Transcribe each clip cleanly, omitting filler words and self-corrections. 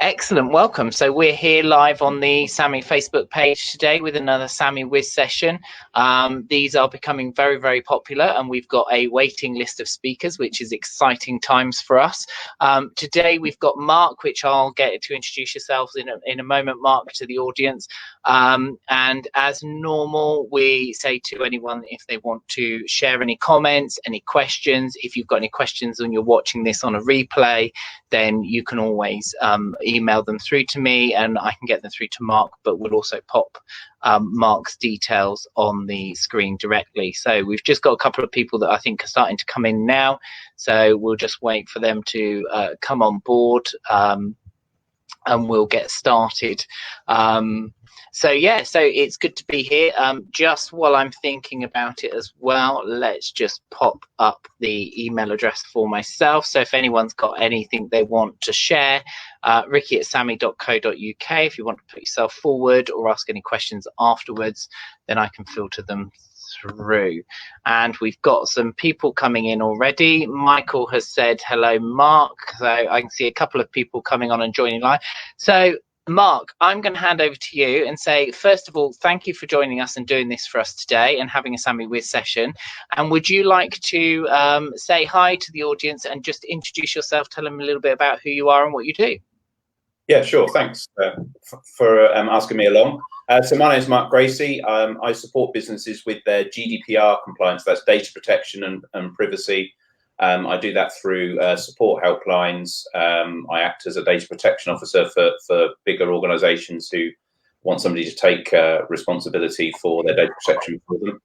Excellent, welcome. So we're here live on the Samee Facebook page today with another Samee Whiz session. These are becoming very, very popular, and we've got a waiting list of speakers, which is exciting times for us. Today we've got Mark, which I'll get to introduce yourselves in a moment, Mark, to the audience. And as normal, we say to anyone if they want to share any comments, any questions. If you've got any questions and you're watching this on a replay, then you can always email them through to me and I can get them through to Mark, but we'll also pop Mark's details on the screen directly. So we've just got a couple of people that I think are starting to come in now. So we'll just wait for them to come on board and we'll get started. So it's good to be here. Just while I'm thinking about it as well, let's just pop up the email address for myself. So if anyone's got anything they want to share, ricky@samee.co.uk. If you want to put yourself forward or ask any questions afterwards, then I can filter them through. And we've got some people coming in already. Michael has said hello, Mark. So I can see a couple of people coming on and joining live. So Mark, I'm going to hand over to you and say, first of all, thank you for joining us and doing this for us today and having a Samee Whiz session. And would you like to say hi to the audience and just introduce yourself, tell them a little bit about who you are and what you do? Yeah, sure. Thanks for asking me along. So my name is Mark Gracey. I support businesses with their GDPR compliance, that's data protection and privacy. I do that through support helplines. I act as a data protection officer for bigger organisations who want somebody to take responsibility for their data protection for them.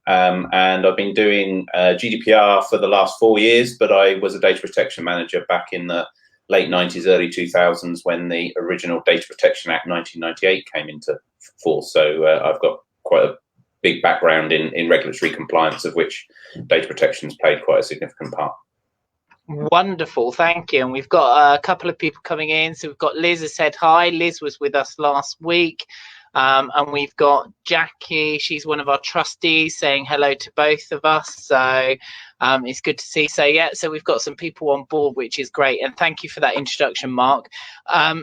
And I've been doing GDPR for the last 4 years, but I was a data protection manager back in the late 90s, early 2000s when the original Data Protection Act 1998 came into force. So I've got quite a big background in regulatory compliance, of which data protection has played quite a significant part. Wonderful, thank you. And we've got a couple of people coming in. So we've got Liz who said hi. Liz was with us last week. And we've got Jackie, she's one of our trustees, saying hello to both of us. So it's good to see. So yeah, so we've got some people on board, which is great. And thank you for that introduction, Mark.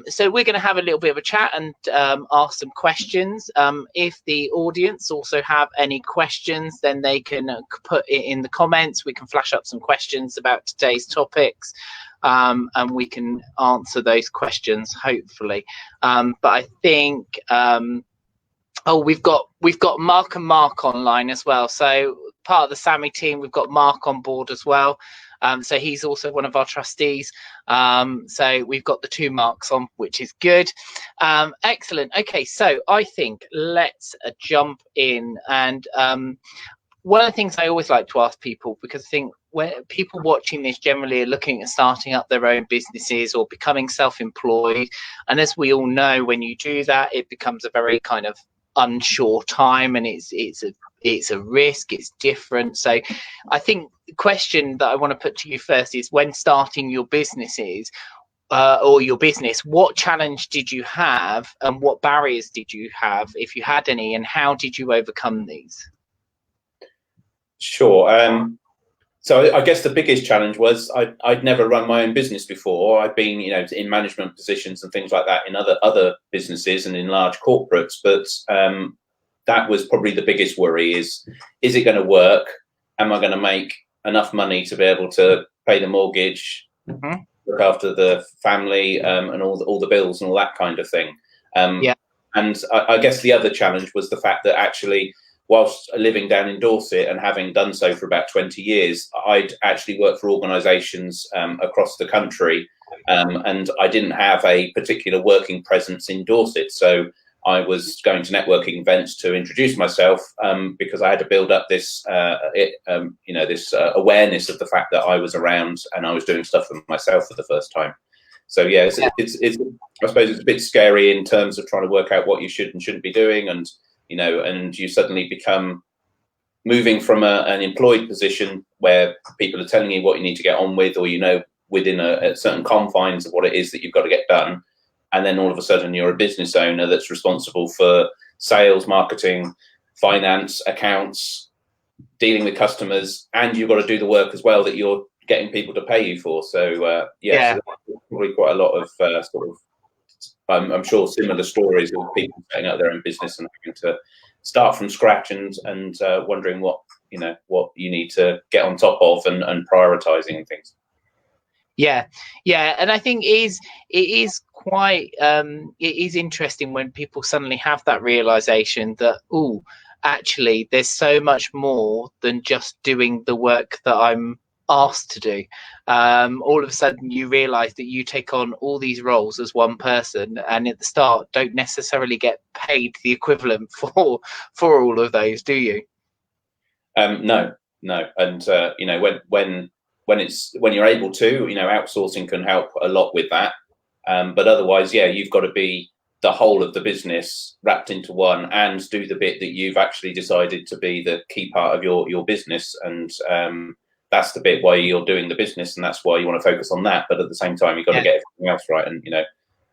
So we're going to have a little bit of a chat and ask some questions. If the audience also have any questions, then they can put it in the comments. We can flash up some questions about today's topics. And we can answer those questions hopefully. But I think we've got Mark and Mark online as well. So part of the Samee team, we've got Mark on board as well. So he's also one of our trustees. So we've got the two Marks on, which is good. Excellent. Okay, so I think let's jump in. And one of the things I always like to ask people, because I think when people watching this generally are looking at starting up their own businesses or becoming self-employed, and as we all know, when you do that, it becomes a very kind of unsure time, and it's a risk, it's different. So I think the question that I want to put to you first is, when starting your businesses or your business, what challenge did you have and what barriers did you have, if you had any, and how did you overcome these? Sure. So I guess the biggest challenge was I'd never run my own business before. I'd been, in management positions and things like that in other businesses and in large corporates. But that was probably the biggest worry: is it going to work? Am I going to make enough money to be able to pay the mortgage, look after the family, and all the bills and all that kind of thing? Yeah. And I guess the other challenge was the fact that actually, whilst living down in Dorset and having done so for about 20 years, I'd actually worked for organisations across the country, and I didn't have a particular working presence in Dorset. So I was going to networking events to introduce myself, because I had to build up this, this awareness of the fact that I was around and I was doing stuff for myself for the first time. So yeah, it's I suppose it's a bit scary in terms of trying to work out what you should and shouldn't be doing, and you suddenly become moving from an employed position where people are telling you what you need to get on with, or within a certain confines of what it is that you've got to get done, and then all of a sudden you're a business owner that's responsible for sales, marketing, finance, accounts, dealing with customers, and you've got to do the work as well that you're getting people to pay you for. So so probably quite a lot of sort of I'm sure similar stories of people setting up their own business and having to start from scratch and wondering what you need to get on top of and prioritizing and things. Yeah, and I think it is quite it is interesting when people suddenly have that realization that, oh, actually there's so much more than just doing the work that I'm asked to do. All of a sudden you realize that you take on all these roles as one person, and at the start don't necessarily get paid the equivalent for all of those, do you? No, and when you're able to, outsourcing can help a lot with that. But otherwise, you've got to be the whole of the business wrapped into one and do the bit that you've actually decided to be the key part of your business. And that's the bit why you're doing the business, and that's why you want to focus on that. But at the same time, you've got to get everything else right.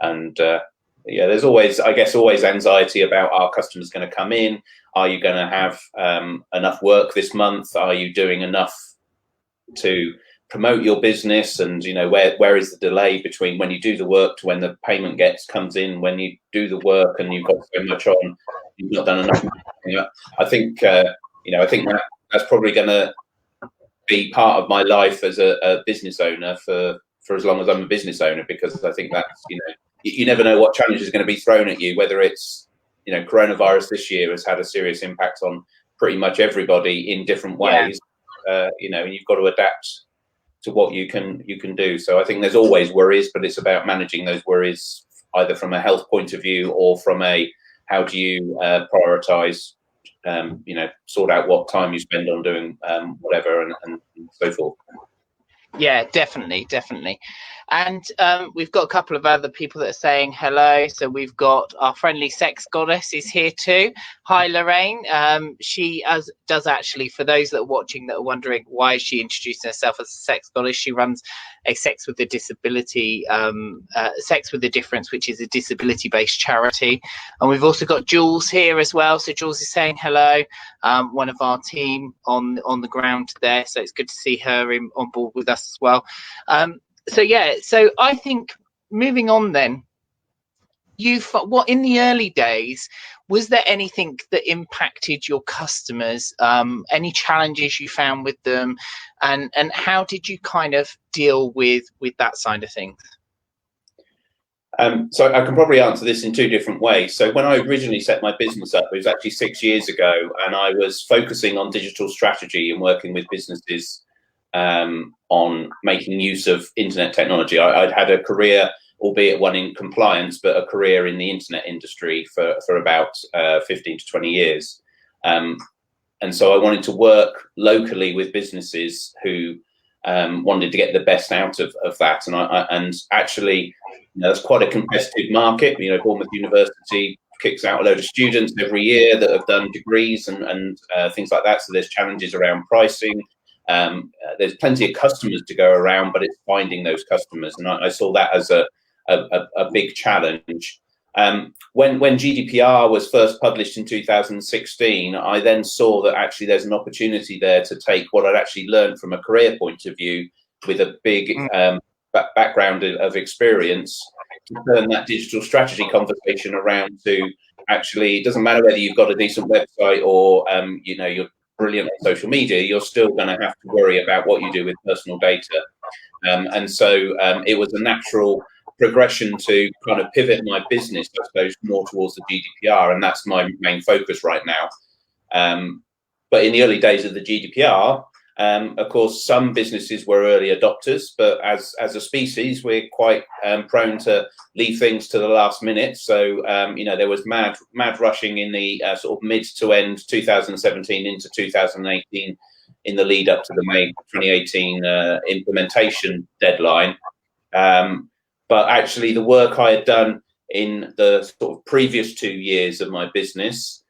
And there's always anxiety about, are customers going to come in? Are you going to have enough work this month? Are you doing enough to promote your business? And where is the delay between when you do the work to when the payment comes in? When you do the work and you've got so much on, you've not done enough. I think that's probably going to be part of my life as a business owner for as long as I'm a business owner, because I think that's you never know what challenge is going to be thrown at you. Whether it's coronavirus this year has had a serious impact on pretty much everybody in different ways. And you've got to adapt to what you can do. So I think there's always worries, but it's about managing those worries either from a health point of view or from a how do you prioritize, sort out what time you spend on doing whatever and so forth. Yeah, definitely. And we've got a couple of other people that are saying hello. So we've got our friendly sex goddess is here too. Hi, Lorraine. She does actually, for those that are watching that are wondering why she introducing herself as a sex goddess, she runs a Sex with a Disability, Sex with a Difference, which is a disability-based charity. And we've also got Jules here as well. So Jules is saying hello, one of our team on the ground there. So it's good to see her on board with us as well. So I think moving on then, what in the early days, was there anything that impacted your customers, any challenges you found with them, and how did you kind of deal with that side of things? So I can probably answer this in two different ways. So when I originally set my business up, it was actually 6 years ago, and I was focusing on digital strategy and working with businesses on making use of internet technology. I'd had a career, albeit one in compliance, but a career in the internet industry for about 15 to 20 years. And so I wanted to work locally with businesses who wanted to get the best out of that. And actually, that's quite a competitive market. Bournemouth University kicks out a load of students every year that have done degrees and things like that. So there's challenges around pricing. There's plenty of customers to go around, but it's finding those customers, and I saw that as a big challenge. When GDPR was first published in 2016, I then saw that actually there's an opportunity there to take what I'd actually learned from a career point of view, with a big background of experience, to turn that digital strategy conversation around to actually, it doesn't matter whether you've got a decent website or you're brilliant on social media, you're still going to have to worry about what you do with personal data. And so it was a natural progression to kind of pivot my business, I suppose, more towards the GDPR, and that's my main focus right now. But in the early days of the GDPR, of course, some businesses were early adopters, but as a species, we're quite prone to leave things to the last minute. So, there was mad rushing in the sort of mid to end 2017 into 2018 in the lead up to the May 2018 implementation deadline. But actually, the work I had done in the sort of previous 2 years of my business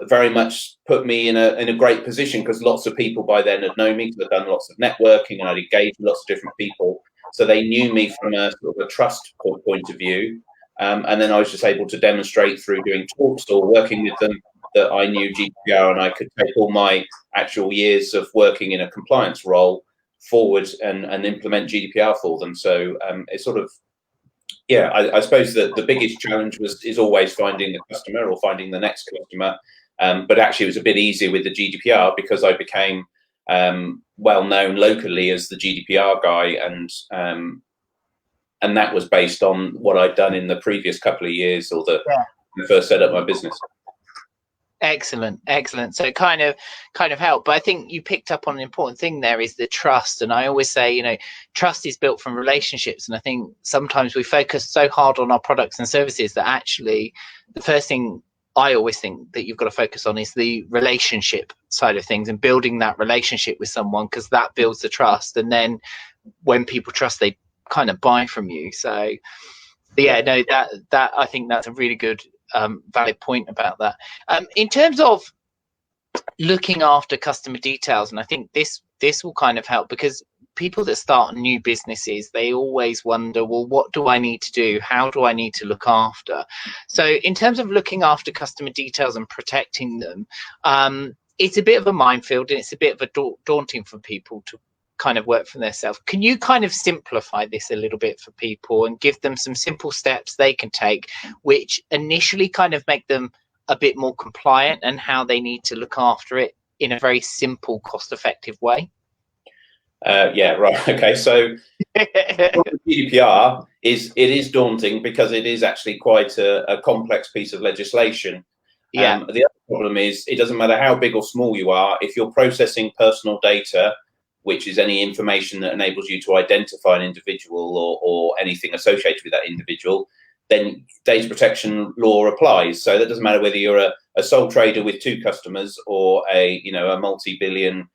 very much put me in a great position, because lots of people by then had known me, because I'd done lots of networking and I'd engaged with lots of different people. So they knew me from a sort of a trust point of view. And then I was just able to demonstrate through doing talks or working with them that I knew GDPR, and I could take all my actual years of working in a compliance role forward and implement GDPR for them. So it sort of Yeah, I suppose that the biggest challenge is always finding the customer or finding the next customer. But actually, it was a bit easier with the GDPR because I became well known locally as the GDPR guy, and that was based on what I'd done in the previous couple of years, or when I first set up my business. Excellent, excellent. So it kind of helped. But I think you picked up on an important thing there, is the trust. And I always say, you know, trust is built from relationships. And I think sometimes we focus so hard on our products and services that actually the first thing I always think that you've got to focus on is the relationship side of things, and building that relationship with someone, because that builds the trust. And then when people trust, they kind of buy from you. So yeah, no, that I think that's a really good valid point about that. In terms of looking after customer details, and I think this will kind of help, because people that start new businesses, they always wonder, well, what do I need to do? How do I need to look after? So in terms of looking after customer details and protecting them, it's a bit of a minefield, and it's a bit of a daunting for people to kind of work for themselves. Can you kind of simplify this a little bit for people and give them some simple steps they can take, which initially kind of make them a bit more compliant, and how they need to look after it in a very simple, cost-effective way? Yeah, right. Okay, so GDPR is daunting because it is actually quite a complex piece of legislation. Yeah. The other problem is, it doesn't matter how big or small you are, if you're processing personal data, which is any information that enables you to identify an individual or anything associated with that individual, then data protection law applies. So that doesn't matter whether you're a sole trader with 2 customers, or a multi-billion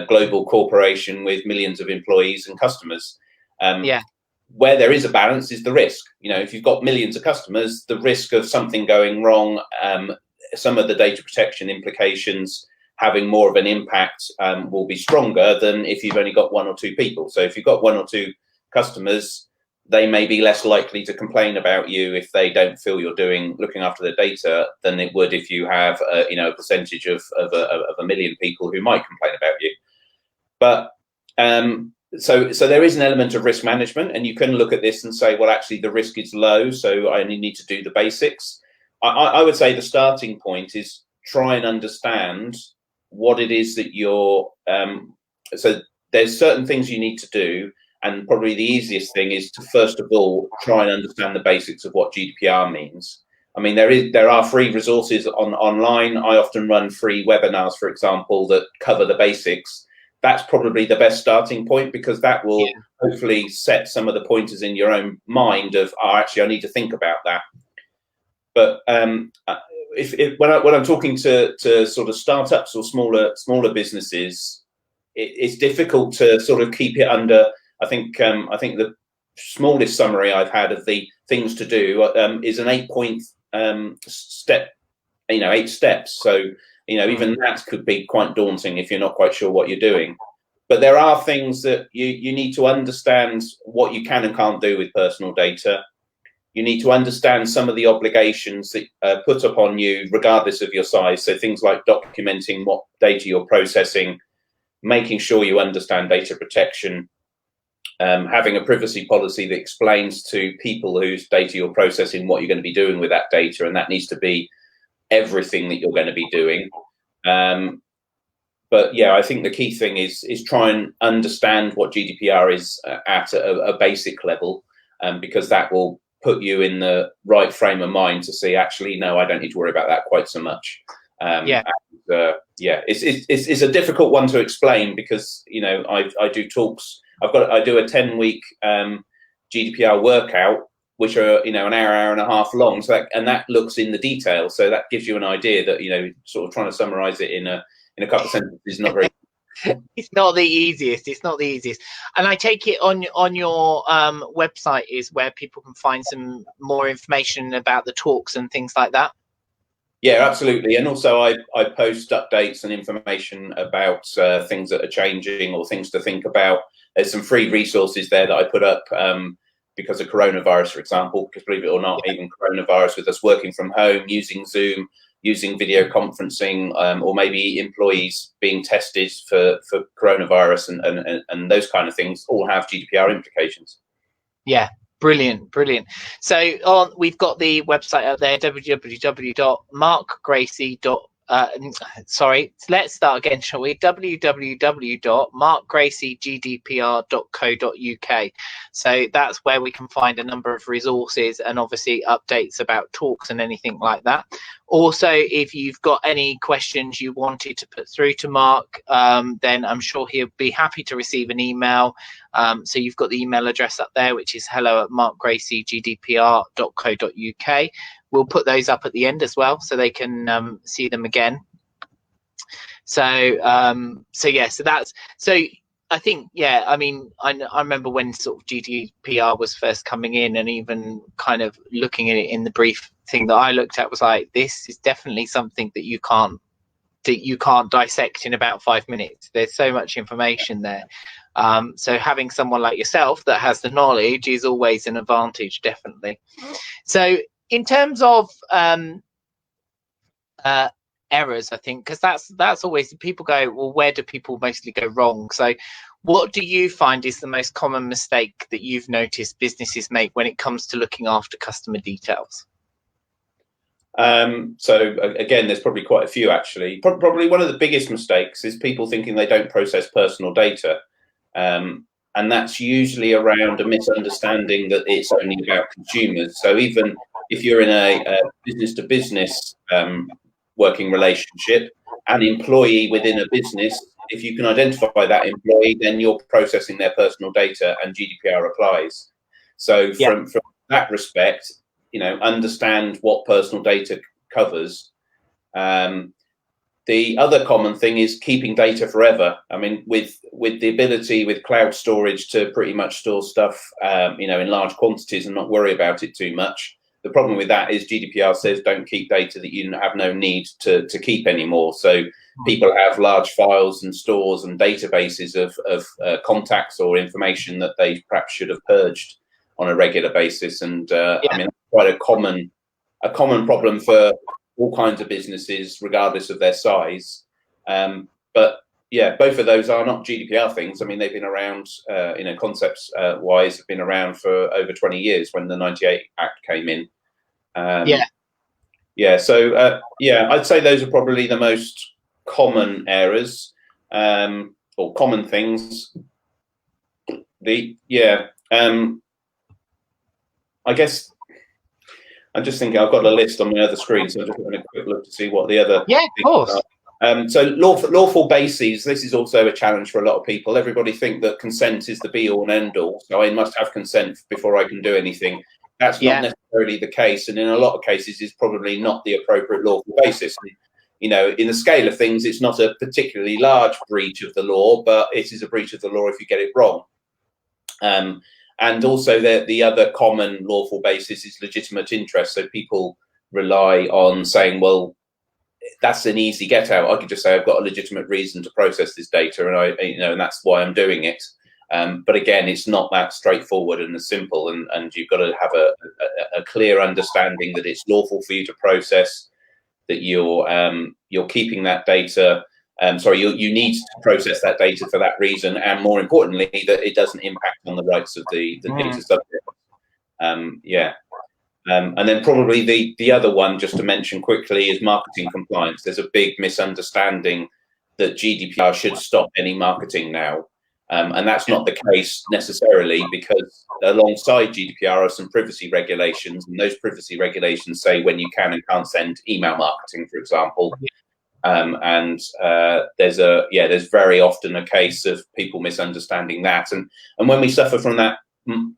global corporation with millions of employees and customers. Where there is a balance is the risk. If you've got millions of customers, the risk of something going wrong, some of the data protection implications having more of an impact will be stronger than if you've only got 1 or 2 people. So if you've got 1 or 2 customers, they may be less likely to complain about you if they don't feel you're looking after their data, than it would if you have a percentage of 1 million people who might complain about you. But so there is an element of risk management, and you can look at this and say, well, actually the risk is low, so I only need to do the basics. I would say the starting point is try and understand what it is that you're so there's certain things you need to do, and probably the easiest thing is to first of all try and understand the basics of what GDPR means. I mean, there are free resources online. I often run free webinars, for example, that cover the basics. That's probably the best starting point, because that will hopefully set some of the pointers in your own mind of, actually I need to think about that. But when I'm talking to sort of startups or smaller businesses, it's difficult to sort of keep it under. I think the smallest summary I've had of the things to do is an 8-point step, 8 steps. So even that could be quite daunting if you're not quite sure what you're doing. But there are things that you need to understand what you can and can't do with personal data. You need to understand some of the obligations that are put upon you regardless of your size. So things like documenting what data you're processing, making sure you understand data protection, having a privacy policy that explains to people whose data you're processing what you're going to be doing with that data, and that needs to be everything that you're going to be doing. But yeah, I think the key thing is try and understand what GDPR is at a basic level, because that will put you in the right frame of mind to say, actually, no, I don't need to worry about that quite so much. It's a difficult one to explain, because I do talks. I do a 10-week GDPR workout, which are an hour and a half long. So that looks in the detail. So that gives you an idea that sort of trying to summarize it in a couple of sentences is not very. It's not the easiest. And I take it on your website is where people can find some more information about the talks and things like that. Yeah, absolutely. And also I post updates and information about things that are changing or things to think about. There's some free resources there that I put up because of coronavirus, for example, because believe it or not, even coronavirus, with us working from home, using Zoom, using video conferencing, or maybe employees being tested for coronavirus and those kind of things all have GDPR implications. Yeah, Brilliant. So we've got the website out there, www.markgracey.com. Sorry, let's start again, shall we? www.markgraceygdpr.co.uk. So that's where we can find a number of resources and obviously updates about talks and anything like that. Also, if you've got any questions you wanted to put through to Mark, then I'm sure he'll be happy to receive an email. So you've got the email address up there, which is hello@markgraceygdpr.co.uk. We'll put those up at the end as well, so they can see them again. So I think, yeah, I mean, I remember when sort of GDPR was first coming in, and even kind of looking at it in the brief thing that I looked at was like, this is definitely something that you can't dissect in about 5 minutes. There's so much information there. So having someone like yourself that has the knowledge is always an advantage, definitely. So in terms of errors, I think, because that's always, people go, well, where do people mostly go wrong? So what do you find is the most common mistake that you've noticed businesses make when it comes to looking after customer details? So again, there's probably quite a few, actually. Probably one of the biggest mistakes is people thinking they don't process personal data. And that's usually around a misunderstanding that it's only about consumers. So even if you're in a business-to-business working relationship, an employee within a business, if you can identify that employee, then you're processing their personal data and GDPR applies. So from that respect, understand what personal data covers. The other common thing is keeping data forever. I mean, with the ability with cloud storage to pretty much store stuff, in large quantities and not worry about it too much. The problem with that is GDPR says don't keep data that you have no need to keep anymore. So people have large files and stores and databases of contacts or information that they perhaps should have purged on a regular basis. And I mean, quite a common problem for all kinds of businesses, regardless of their size. But yeah, both of those are not GDPR things. I mean, they've been around, concepts wise, have been around for over 20 years when the 98 Act came in. So I'd say those are probably the most common errors or common things. I guess I'm just thinking, I've got a list on my other screen, so I'm just having a quick look to see what the other of course are. So lawful bases, this is also a challenge for a lot of people. Everybody think that consent is the be all and end all, so I must have consent before I can do anything. That's not necessarily the case, and in a lot of cases is probably not the appropriate lawful basis. In the scale of things, it's not a particularly large breach of the law, but it is a breach of the law if you get it wrong. And also the other common lawful basis is legitimate interest. So people rely on saying, well, that's an easy get out. I could just say I've got a legitimate reason to process this data, and and that's why I'm doing it. But again, it's not that straightforward and as simple. And you've got to have a clear understanding that it's lawful for you to process, that you're keeping that data. You need to process that data for that reason, and more importantly, that it doesn't impact on the rights of the data subject. And then probably the other one, just to mention quickly, is marketing compliance. There's a big misunderstanding that GDPR should stop any marketing now. And that's not the case necessarily, because alongside GDPR are some privacy regulations, and those privacy regulations say when you can and can't send email marketing, for example. There's very often a case of people misunderstanding that, and when we suffer from that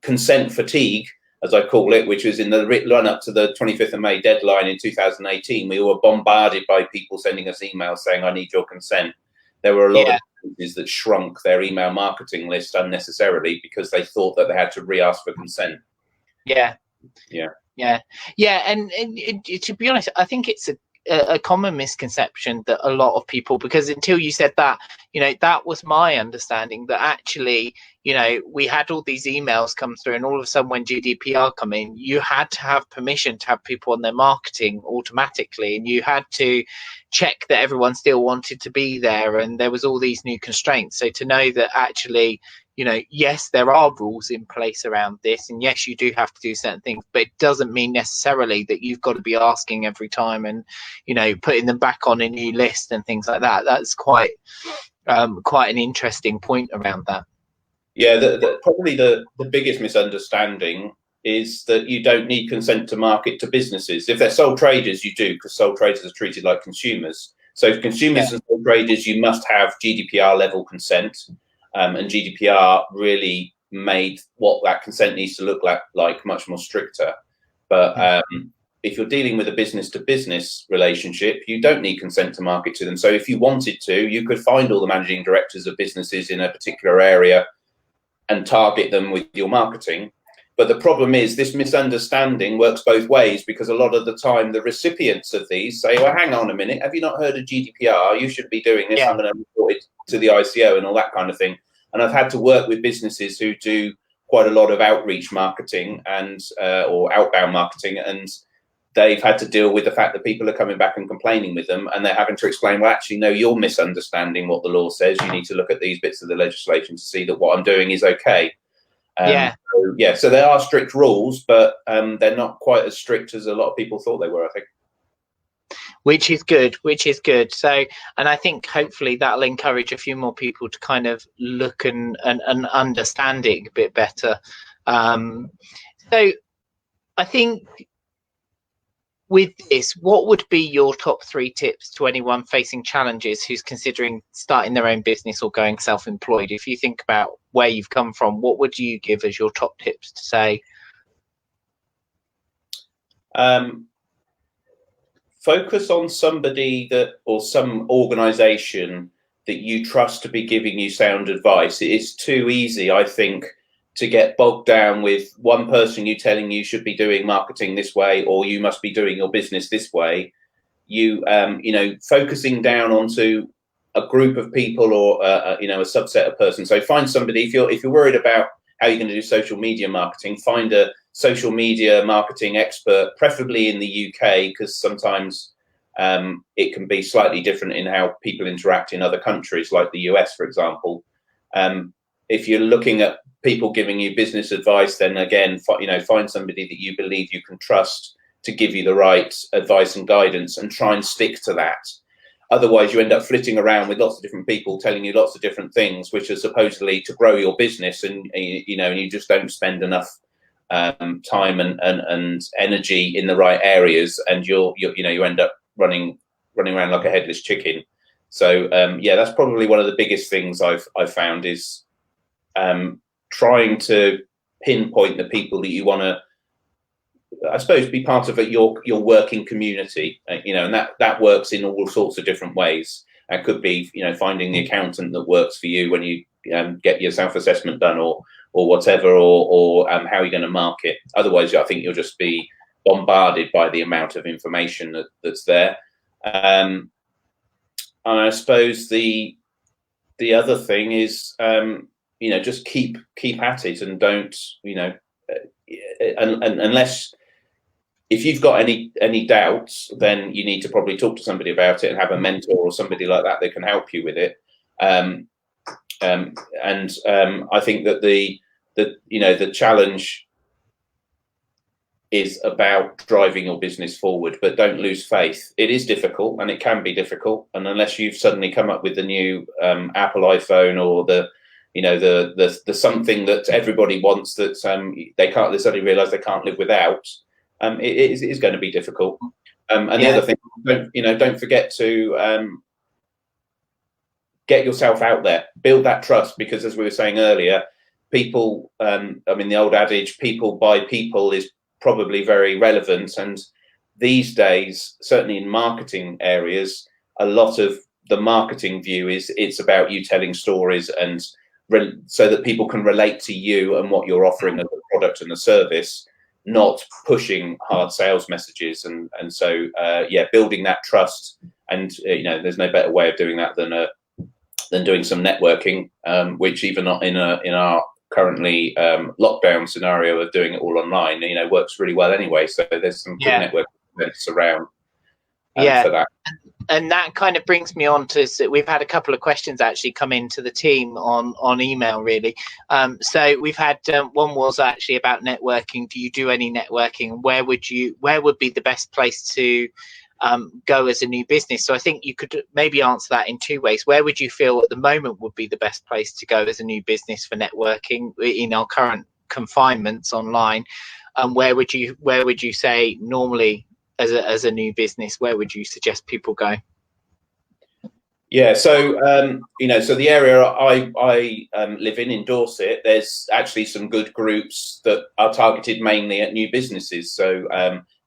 consent fatigue, as I call it, which was in the run up to the 25th of May deadline in 2018, we were bombarded by people sending us emails saying, I need your consent. There were a lot of businesses that shrunk their email marketing list unnecessarily because they thought that they had to re-ask for consent. And to be honest, I think it's a common misconception that a lot of people, because until you said that, that was my understanding, that actually, we had all these emails come through, and all of a sudden when GDPR come in, you had to have permission to have people on their marketing automatically, and you had to check that everyone still wanted to be there, and there was all these new constraints. So to know that actually, you know, yes, there are rules in place around this, and yes, you do have to do certain things, but it doesn't mean necessarily that you've got to be asking every time and, you know, putting them back on a new list and things like that. That's quite an interesting point around that. Yeah, probably the biggest misunderstanding is that you don't need consent to market to businesses. If they're sole traders, you do, because sole traders are treated like consumers. So for consumers and sole traders, you must have GDPR level consent. And GDPR really made what that consent needs to look like much more stricter. But if you're dealing with a business-to-business relationship, you don't need consent to market to them. So if you wanted to, you could find all the managing directors of businesses in a particular area and target them with your marketing. But the problem is this misunderstanding works both ways, because a lot of the time the recipients of these say, well, hang on a minute, have you not heard of GDPR? You should be doing this. I'm going to report it to the ICO and all that kind of thing. And I've had to work with businesses who do quite a lot of outreach marketing and or outbound marketing, and they've had to deal with the fact that people are coming back and complaining with them, and they're having to explain, well, actually, no, you're misunderstanding what the law says. You need to look at these bits of the legislation to see that what I'm doing is okay. So there are strict rules, but they're not quite as strict as a lot of people thought they were, I think. Which is good. So, and I think hopefully that'll encourage a few more people to kind of look and understand it a bit better. So I think with this, what would be your top 3 tips to anyone facing challenges who's considering starting their own business or going self-employed? If you think about where you've come from, what would you give as your top tips to say? Focus on somebody or some organization that you trust to be giving you sound advice. It is too easy, I think, to get bogged down with one person you telling you should be doing marketing this way, or you must be doing your business this way. Focusing down onto a group of people or a subset of persons. So find somebody, if you're worried about how you're going to do social media marketing, find a social media marketing expert, preferably in the UK, because sometimes it can be slightly different in how people interact in other countries, like the US, for example. If you're looking at people giving you business advice, then again, find somebody that you believe you can trust to give you the right advice and guidance, and try and stick to that. Otherwise, you end up flitting around with lots of different people telling you lots of different things, which are supposedly to grow your business, and you just don't spend enough time and energy in the right areas, and you end up running around like a headless chicken. So that's probably one of the biggest things I've found is trying to pinpoint the people that you want to, I suppose, be part of your working community, and that works in all sorts of different ways. It could be, finding the accountant that works for you when you get your self-assessment done, or whatever, or how you're going to market. Otherwise, I think you'll just be bombarded by the amount of information that's there. And I suppose the other thing is, just keep at it, and don't, unless, if you've got any doubts, then you need to probably talk to somebody about it and have a mentor or somebody like that that can help you with it. I think that the challenge is about driving your business forward, but don't lose faith. It is difficult, and it can be difficult, and unless you've suddenly come up with the new Apple iPhone, or the something that everybody wants that they suddenly realize they can't live without, it is going to be difficult. The other thing, don't forget to get yourself out there, build that trust, because as we were saying earlier, people, the old adage, people buy people, is probably very relevant. And these days, certainly in marketing areas, a lot of the marketing view is it's about you telling stories, and so that people can relate to you and what you're offering as a product and a service, not pushing hard sales messages. And so building that trust, and there's no better way of doing that than doing some networking, which even not in our currently lockdown scenario of doing it all online, works really well anyway. So there's some good network events around for that. And that kind of brings me on to, so we've had a couple of questions actually come into the team on email, really. So we've had one was actually about networking. Do you do any networking? Where would be the best place to go as a new business? So I think you could maybe answer that in two ways. Where would you feel at the moment would be the best place to go as a new business for networking in our current confinements online? And where would you say normally, as a new business, where would you suggest people go? Yeah, so so the area I live in Dorset, there's actually some good groups that are targeted mainly at new businesses. So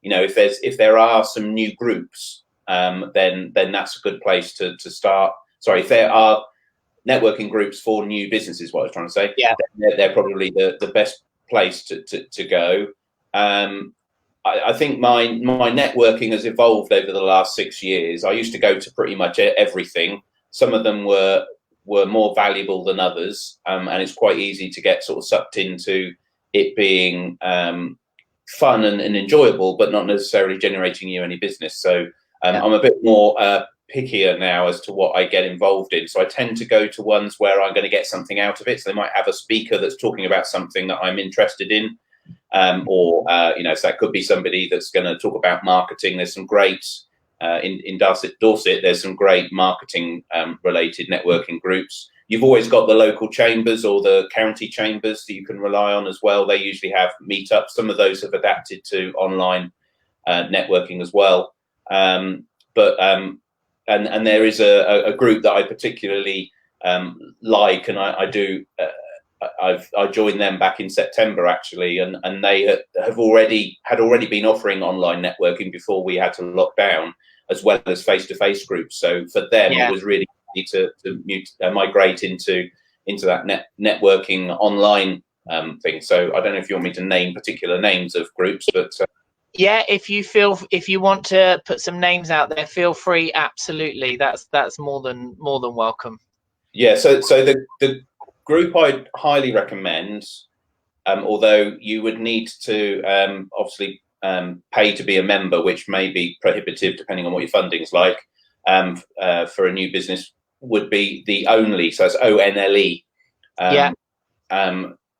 if there are some new groups, then that's a good place to start. Sorry, if there are networking groups for new businesses, what I was trying to say, yeah, they're probably the best place to go. I think my networking has evolved over the last 6 years. I used to go to pretty much everything. Some of them were more valuable than others, and it's quite easy to get sort of sucked into it being fun and enjoyable, but not necessarily generating you any business. So I'm a bit more pickier now as to what I get involved in. So I tend to go to ones where I'm going to get something out of it. So they might have a speaker that's talking about something that I'm interested in. So that could be somebody that's going to talk about marketing. There's some great in Dorset. There's some great marketing related networking groups. You've always got the local chambers or the county chambers that you can rely on as well. They usually have meetups. Some of those have adapted to online networking as well. And there is a group that I particularly like, and I do. I joined them back in September actually, and they had already been offering online networking before we had to lock down, as well as face-to-face groups. So for them, it was really easy to migrate into that networking online thing. So I don't know if you want me to name particular names of groups, but yeah, if you want to put some names out there, feel free. Absolutely, that's more than welcome. Yeah. So the group I'd highly recommend, although you would need to obviously pay to be a member, which may be prohibitive depending on what your funding's like, for a new business, would be the Only. So it's ONLE.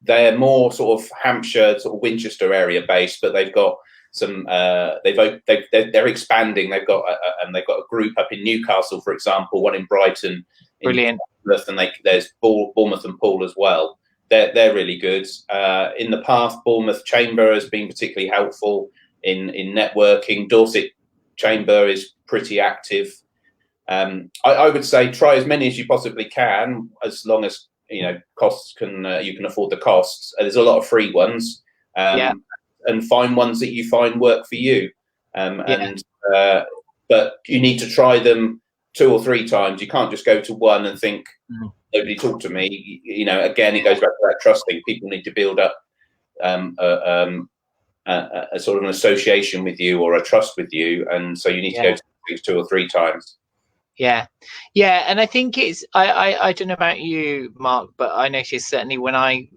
They're more sort of Hampshire, sort of Winchester area based, but they've got some. They're expanding. They've got a group up in Newcastle, for example, one in Brighton. Brilliant. And there's Bournemouth and Poole as well. They're really good. In the past, Bournemouth Chamber has been particularly helpful in networking. Dorset Chamber is pretty active. I would say try as many as you possibly can, as long as costs can you can afford the costs. There's a lot of free ones, and find ones that you find work for you. But you need to try them 2 or 3 times. You can't just go to one and think nobody talked to me. Again, it goes back to that trust thing. People need to build up a sort of an association with you or a trust with you, and so you need to go to these 2 or 3 times. Yeah, and I think it's I don't know about you, Mark, but I noticed certainly when I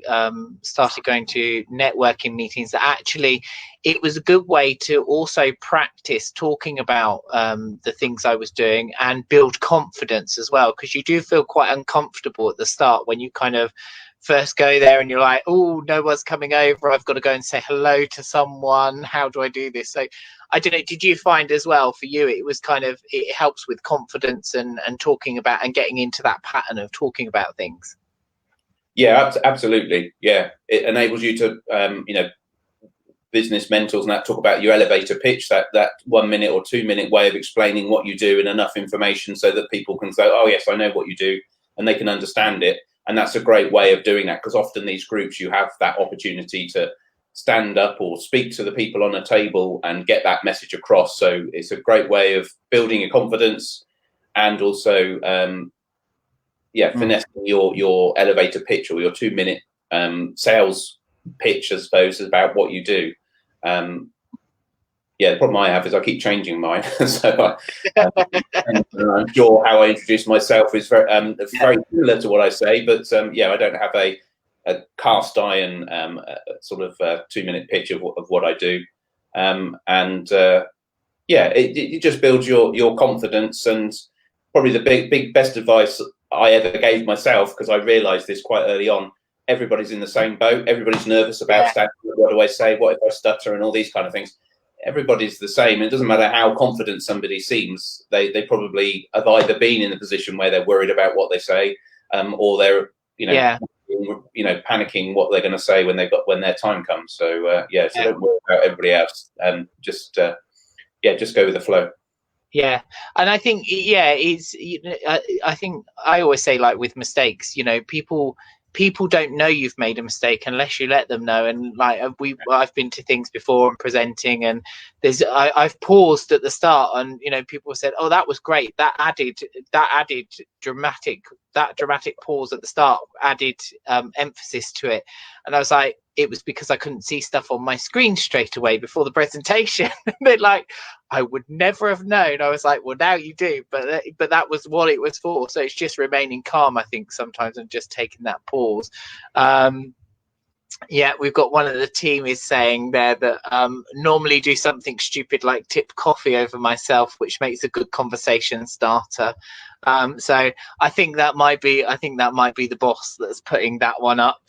started going to networking meetings that actually it was a good way to also practice talking about the things I was doing and build confidence as well, because you do feel quite uncomfortable at the start when you kind of first go there and you're like, oh, no one's coming over, I've got to go and say hello to someone, how do I do this? So I don't know, did you find as well for you it was kind of, it helps with confidence and talking about and getting into that pattern of talking about things? Yeah, absolutely. Yeah, it enables you to business mentors and that talk about your elevator pitch, that 1 minute or 2 minute way of explaining what you do and enough information so that people can say, oh yes, I know what you do, and they can understand it. And that's a great way of doing that, because often these groups, you have that opportunity to stand up or speak to the people on a table and get that message across. So it's a great way of building your confidence and also, finessing your elevator pitch or your 2 minute sales pitch, I suppose, about what you do. The problem I have is I keep changing mine. So I'm sure how I introduce myself is very similar to what I say, but I don't have a cast iron sort of 2 minute pitch of what I do. yeah, it just builds your confidence. And probably the best advice I ever gave myself, because I realised this quite early on, everybody's in the same boat. Everybody's nervous about standing. What do I say? What if I stutter? And all these kind of things. Everybody's the same. It doesn't matter how confident somebody seems. They probably have either been in a position where they're worried about what they say, or they're panicking what they're going to say when their time comes. So so don't worry about everybody else. Just go with the flow. Yeah, and I think it's I think I always say, like, with mistakes, people don't know you've made a mistake unless you let them know. And like I've been to things before and presenting, and I've paused at the start, and people said, "Oh, that was great. That added dramatic pause at the start added emphasis to it." And I was like, it was because I couldn't see stuff on my screen straight away before the presentation. They're like, I would never have known. I was like, well, now you do, but that was what it was for. So it's just remaining calm, I think, sometimes, and just taking that pause. We've got one of the team is saying there that normally do something stupid like tip coffee over myself, which makes a good conversation starter. So I think that might be the boss that's putting that one up.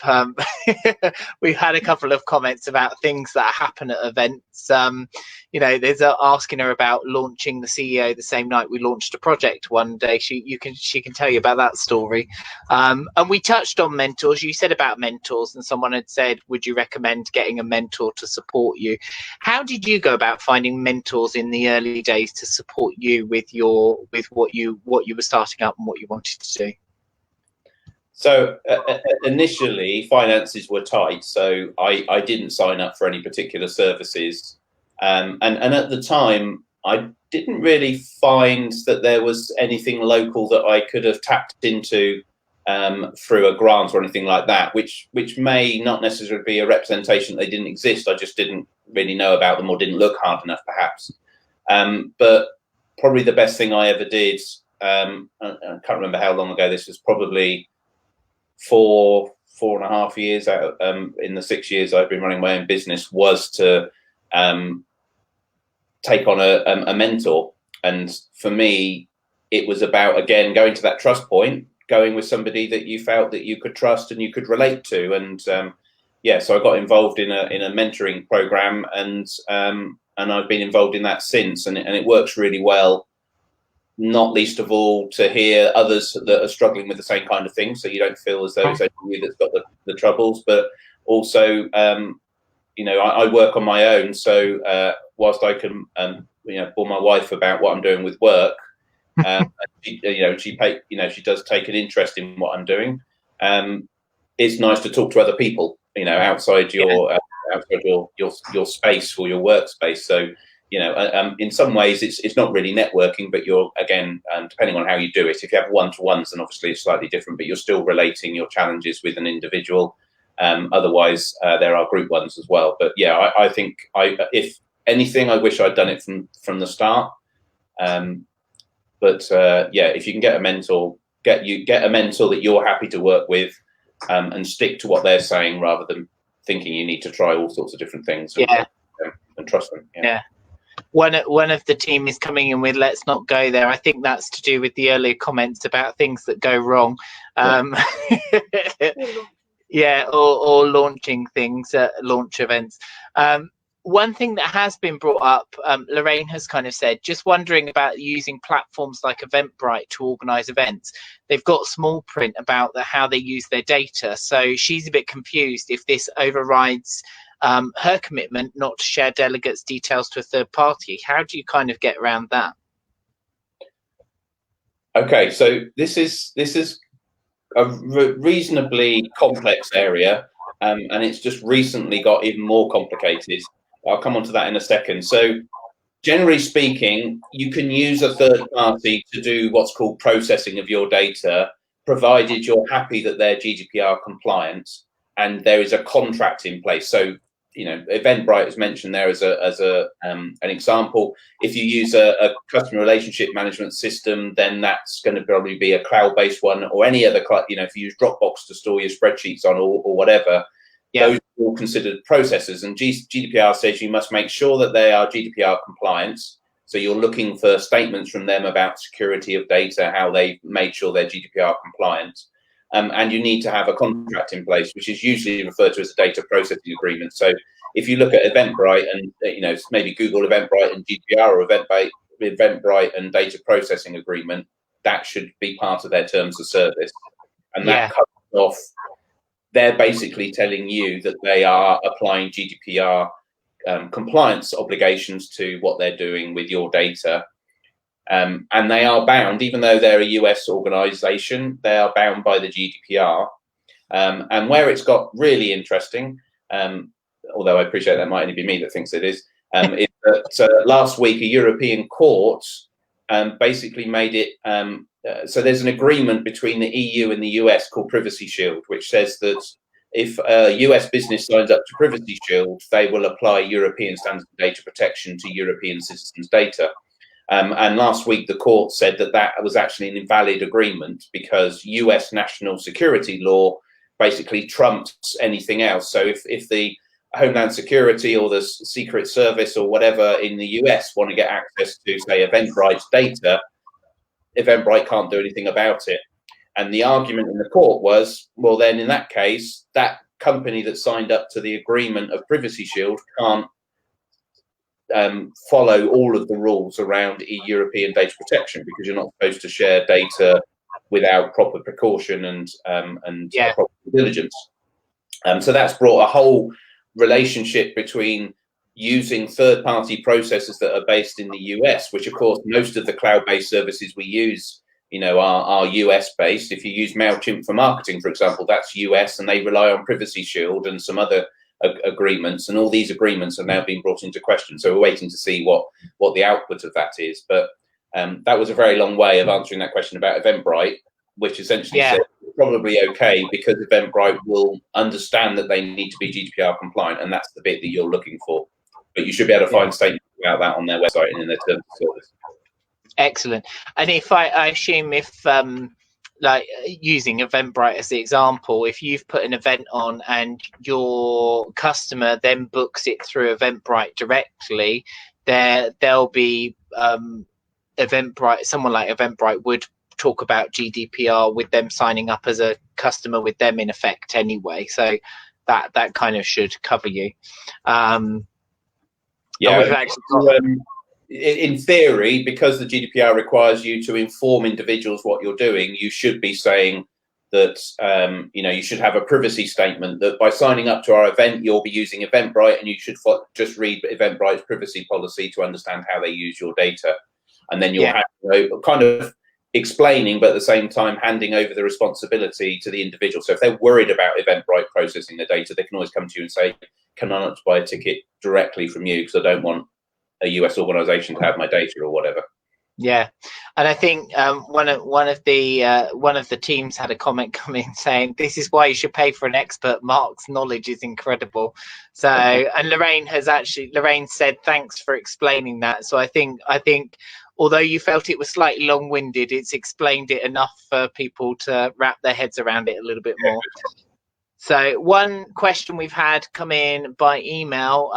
We've had a couple of comments about things that happen at events. There's asking her about launching the CEO the same night we launched a project one day. She can tell you about that story. And we touched on mentors. You said about mentors, and someone had said, would you recommend getting a mentor to support you? How did you go about finding mentors in the early days to support you with what you were starting up and what you wanted to do? So initially, finances were tight, so I didn't sign up for any particular services, and at the time I didn't really find that there was anything local that I could have tapped into through a grant or anything like that, which may not necessarily be a representation that they didn't exist. I just didn't really know about them or didn't look hard enough, perhaps. But probably the best thing I ever did, I can't remember how long ago this was, probably 4.5 years out in the 6 years I've been running my own business, was to take on a mentor. And for me, it was about, again, going to that trust point, going with somebody that you felt that you could trust and you could relate to. And so I got involved in a mentoring program, and I've been involved in that since, and it works really well. Not least of all to hear others that are struggling with the same kind of thing, so you don't feel as though it's only you that's got the troubles. But also, I work on my own, so whilst I can, bore my wife about what I'm doing with work, she does take an interest in what I'm doing. It's nice to talk to other people, outside your space or your workspace. So. In some ways it's not really networking, but you're, again, depending on how you do it, if you have one-to-ones, then obviously it's slightly different, but you're still relating your challenges with an individual. Otherwise, there are group ones as well. But yeah, I think if anything, I wish I'd done it from the start. If you can get a mentor, get a mentor that you're happy to work with, and stick to what they're saying rather than thinking you need to try all sorts of different things. And trust them. Yeah. One of the team is coming in with, let's not go there. I think that's to do with the earlier comments about things that go wrong. Or launching things at launch events. One thing that has been brought up, Lorraine has kind of said, just wondering about using platforms like Eventbrite to organise events. They've got small print about how they use their data. So she's a bit confused if this overrides her commitment not to share delegates' details to a third party. How do you kind of get around that? Okay, so this is a reasonably complex area, and it's just recently got even more complicated. I'll come on to that in a second. So generally speaking, you can use a third party to do what's called processing of your data, provided you're happy that they're GDPR compliant and there is a contract in place. So Eventbrite is mentioned there as an example. If you use a customer relationship management system, then that's going to probably be a cloud-based one, or any other. If you use Dropbox to store your spreadsheets on, or whatever, those are all considered processes. And GDPR says you must make sure that they are GDPR compliant. So you're looking for statements from them about security of data, how they made sure they're GDPR compliant. And you need to have a contract in place, which is usually referred to as a data processing agreement. So if you look at Eventbrite and, maybe Google Eventbrite and GDPR, or Eventbrite and data processing agreement, that should be part of their terms of service. And that covers off, they're basically telling you that they are applying GDPR compliance obligations to what they're doing with your data. And they are bound, even though they're a US organization, they are bound by the GDPR. And where it's got really interesting, although I appreciate that might only be me that thinks it is that last week a European court basically made it, so there's an agreement between the EU and the US called Privacy Shield, which says that if a US business signs up to Privacy Shield, they will apply European standards of data protection to European citizens' data. And last week, the court said that that was actually an invalid agreement because US national security law basically trumps anything else. So if the Homeland Security or the Secret Service or whatever in the US want to get access to, say, Eventbrite's data, Eventbrite can't do anything about it. And the argument in the court was, well, then in that case, that company that signed up to the agreement of Privacy Shield can't follow all of the rules around European data protection, because you're not supposed to share data without proper precaution and proper diligence. So that's brought a whole relationship between using third-party processors that are based in the US, which of course most of the cloud-based services we use, are US-based. If you use MailChimp for marketing, for example, that's US, and they rely on Privacy Shield and some other agreements, and all these agreements are now being brought into question. So we're waiting to see what the output of that is. But that was a very long way of answering that question about Eventbrite, which essentially said probably okay, because Eventbrite will understand that they need to be GDPR compliant, and that's the bit that you're looking for. But you should be able to find statements about that on their website and in their terms of service. Excellent. And if I assume if like using Eventbrite as the example, if you've put an event on and your customer then books it through Eventbrite directly, there'll be Eventbrite, someone like Eventbrite would talk about GDPR with them signing up as a customer with them in effect anyway. So that kind of should cover you. In theory, because the GDPR requires you to inform individuals what you're doing, you should be saying that, you should have a privacy statement that by signing up to our event, you'll be using Eventbrite, and you should just read Eventbrite's privacy policy to understand how they use your data. And then you'll have kind of explaining, but at the same time, handing over the responsibility to the individual. So if they're worried about Eventbrite processing the data, they can always come to you and say, can I not buy a ticket directly from you because I don't want a US organization to have my data or whatever. Yeah, and I think one of the teams had a comment come in saying this is why you should pay for an expert. Mark's knowledge is incredible. So, and Lorraine said thanks for explaining that. So I think although you felt it was slightly long-winded, it's explained it enough for people to wrap their heads around it a little bit more. So one question we've had come in by email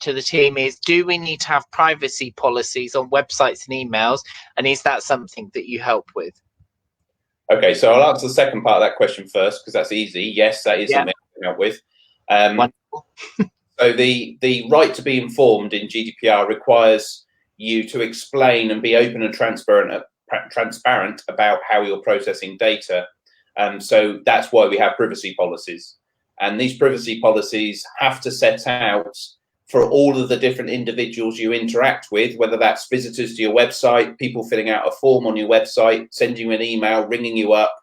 to the team is, do we need to have privacy policies on websites and emails? And is that something that you help with? Okay, so I'll answer the second part of that question first, because that's easy. Yes, that is something I can help with. So the right to be informed in GDPR requires you to explain and be open and transparent about how you're processing data. So that's why we have privacy policies. And these privacy policies have to set out for all of the different individuals you interact with, whether that's visitors to your website, people filling out a form on your website, sending you an email, ringing you up,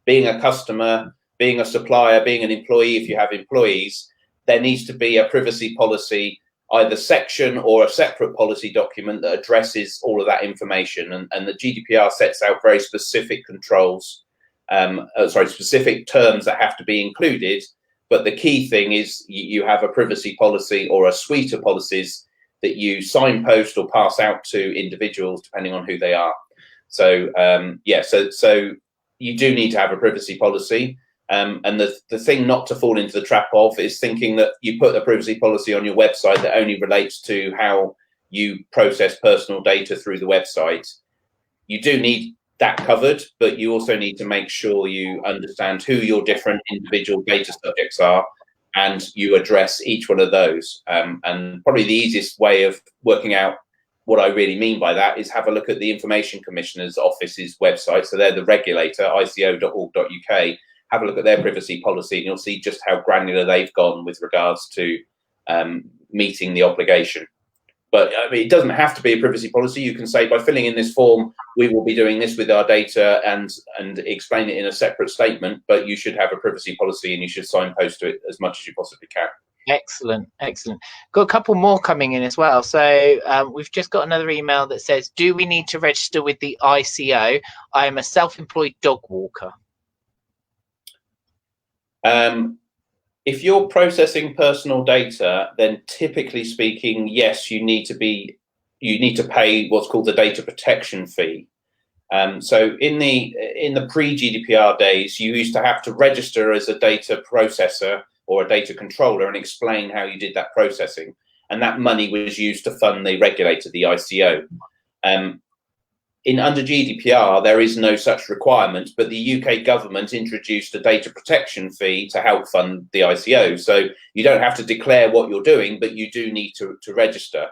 being a customer, being a supplier, being an employee if you have employees. There needs to be a privacy policy, either section or a separate policy document that addresses all of that information. And the GDPR sets out very specific controls, specific terms that have to be included. But the key thing is you have a privacy policy or a suite of policies that you signpost or pass out to individuals depending on who they are. So so you do need to have a privacy policy. And the thing not to fall into the trap of is thinking that you put a privacy policy on your website that only relates to how you process personal data through the website. You do need that covered, but you also need to make sure you understand who your different individual data subjects are, and you address each one of those. And probably the easiest way of working out what I really mean by that is have a look at the Information Commissioner's Office's website. So they're the regulator, ico.org.uk. Have a look at their privacy policy, and you'll see just how granular they've gone with regards to meeting the obligation. But I mean, it doesn't have to be a privacy policy. You can say, by filling in this form, we will be doing this with our data, and explain it in a separate statement. But you should have a privacy policy, and you should signpost to it as much as you possibly can. Excellent, excellent. Got a couple more coming in as well. So we've just got another email that says, do we need to register with the ICO? I am a self-employed dog walker. If you're processing personal data, then typically speaking, yes, you need to pay what's called the data protection fee. So in the pre-GDPR days, you used to have to register as a data processor or a data controller and explain how you did that processing, and that money was used to fund the regulator, the ICO. Under GDPR, there is no such requirement, but the UK government introduced a data protection fee to help fund the ICO. So you don't have to declare what you're doing, but you do need to register.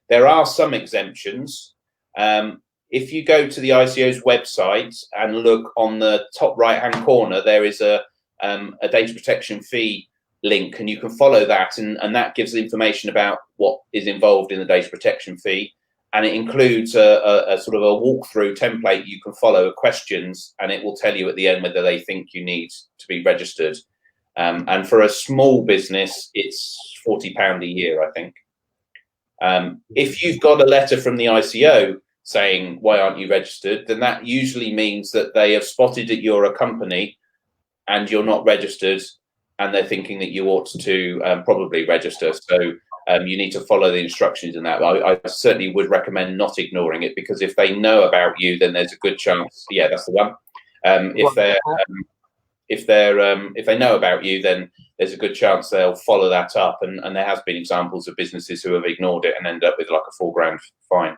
There are some exemptions. If you go to the ICO's website and look on the top right-hand corner, there is a data protection fee link, and you can follow that, and that gives information about what is involved in the data protection fee. And it includes a sort of a walkthrough template you can follow, questions, and it will tell you at the end whether they think you need to be registered. And for a small business, it's £40 a year, I think. If you've got a letter from the ICO saying, why aren't you registered, then that usually means that they have spotted that you're a company and you're not registered, and they're thinking that you ought to probably register. So you need to follow the instructions in that. I certainly would recommend not ignoring it, because if they know about you, then there's a good chance. Yeah, that's the one. If they know about you, then there's a good chance they'll follow that up. And there has been examples of businesses who have ignored it and end up with like a £4,000 fine.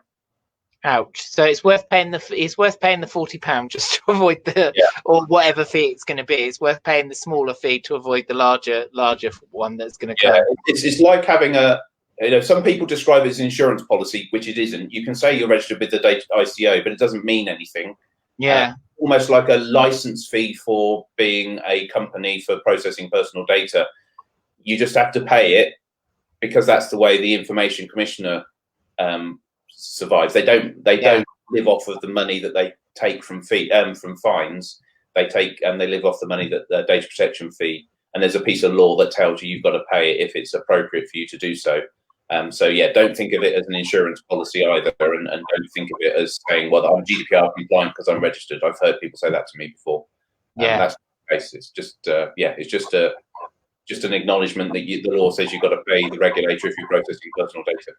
Ouch! So it's worth paying the £40 just to avoid the or whatever fee it's going to be. It's worth paying the smaller fee to avoid the larger one that's going to come. Yeah, it's like having some people describe it as an insurance policy, which it isn't. You can say you're registered with the data ICO, but it doesn't mean anything. Yeah, almost like a license fee for being a company for processing personal data. You just have to pay it because that's the way the Information Commissioner survives. They don't live off of the money that they take from fines. They live off the money that the data protection fee. And there's a piece of law that tells you you've got to pay it if it's appropriate for you to do so. So yeah, don't think of it as an insurance policy either, and don't think of it as saying, well, I'm GDPR compliant because I'm registered. I've heard people say that to me before. That's the case. It's just an acknowledgement that the law says you've got to pay the regulator if you're processing personal data.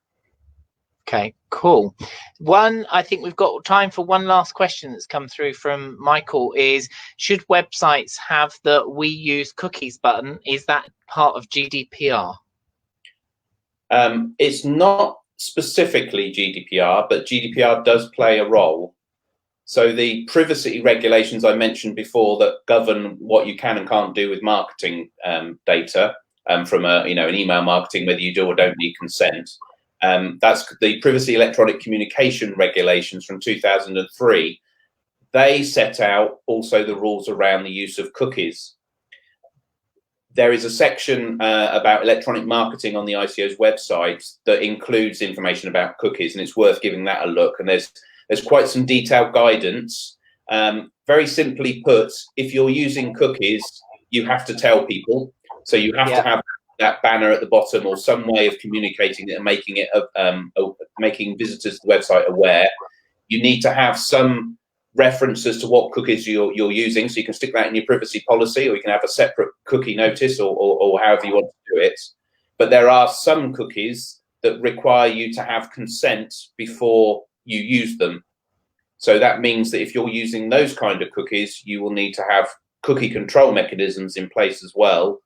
Okay, cool. I think we've got time for one last question that's come through from Michael is, should websites have the we use cookies button? Is that part of GDPR? It's not specifically GDPR, but GDPR does play a role. So the privacy regulations I mentioned before that govern what you can and can't do with marketing data from an email marketing, whether you do or don't need consent. That's the Privacy Electronic Communication Regulations from 2003. They set out also the rules around the use of cookies. There is a section about electronic marketing on the ICO's website that includes information about cookies, and it's worth giving that a look. And there's quite some detailed guidance. Very simply put, if you're using cookies, you have to tell people. So you have to have that banner at the bottom or some way of communicating it and making visitors to the website aware. You need to have some references to what cookies you're using, so you can stick that in your privacy policy, or you can have a separate cookie notice, or however you want to do it. But there are some cookies that require you to have consent before you use them. So that means that if you're using those kind of cookies, you will need to have cookie control mechanisms in place as well,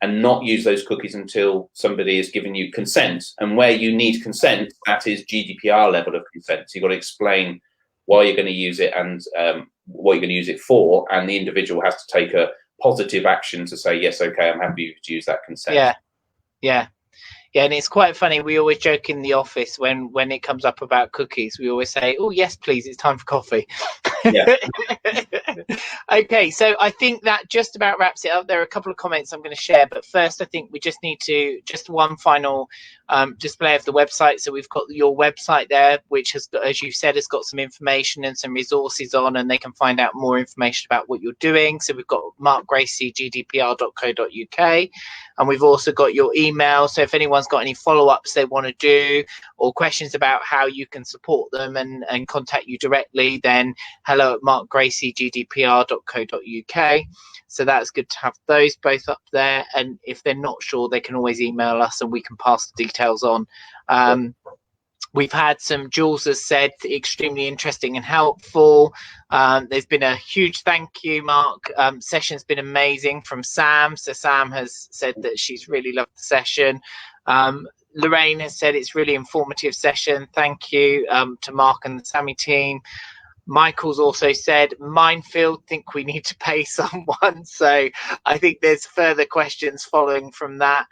and not use those cookies until somebody has given you consent. And where you need consent, that is GDPR level of consent. So you've got to explain why you're going to use it and what you're going to use it for, and the individual has to take a positive action to say, yes, okay, I'm happy to use that consent. Yeah, and it's quite funny. We always joke in the office when it comes up about cookies, we always say, oh yes please, it's time for coffee. Yeah. Okay, so I think that just about wraps it up. There are a couple of comments I'm going to share, but first I think we just need to just one final display of the website. So we've got your website there, which has got, as you said, has got some information and some resources on, and they can find out more information about what you're doing. So we've got markgracey.gdpr.co.uk, and we've also got your email. So if anyone's got any follow-ups they want to do or questions about how you can support them and contact you directly, then hello@markgracey.gdpr.co.uk. So that's good to have those both up there. And if they're not sure, they can always email us and we can pass the details on. We've had some, Jules has said, extremely interesting and helpful. There's been a huge thank you, Mark. Session's been amazing from Sam. So Sam has said that she's really loved the session. Lorraine has said it's really informative session. Thank you to Mark and the Samee team. Michael's also said, minefield, think we need to pay someone. So I think there's further questions following from that.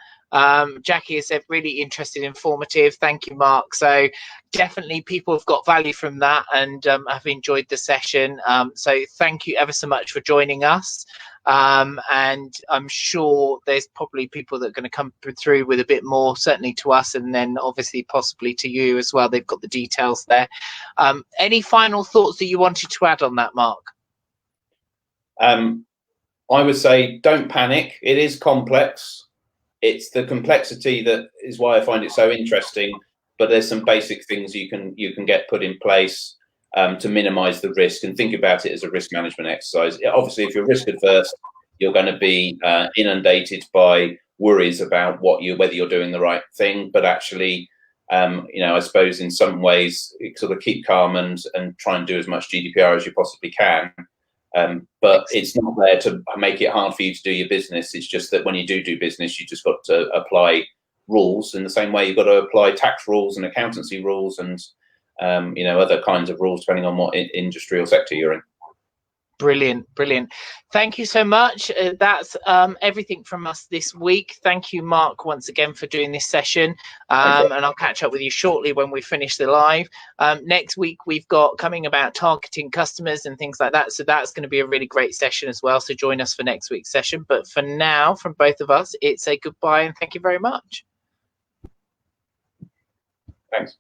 Jackie has said, really interested, informative. Thank you, Mark. So definitely people have got value from that and have enjoyed the session. So thank you ever so much for joining us. And I'm sure there's probably people that are going to come through with a bit more, certainly to us, and then obviously possibly to you as well. They've got the details there. Any final thoughts that you wanted to add on that, Mark? I would say don't panic. It is complex. It's the complexity that is why I find it so interesting, but there's some basic things you can get put in place to minimize the risk, and think about it as a risk management exercise. Obviously, if you're risk adverse, you're going to be inundated by worries about whether you're doing the right thing. But actually, I suppose in some ways, sort of keep calm and try and do as much GDPR as you possibly can. But it's not there to make it hard for you to do your business. It's just that when you do business, you just got to apply rules in the same way you've got to apply tax rules and accountancy rules and other kinds of rules depending on what industry or sector you're in. Brilliant. Thank you so much. That's everything from us this week. Thank you, Mark, once again for doing this session. And I'll catch up with you shortly when we finish the live. Next week, we've got coming about targeting customers and things like that. So that's going to be a really great session as well. So join us for next week's session. But for now, from both of us, it's a goodbye and thank you very much. Thanks.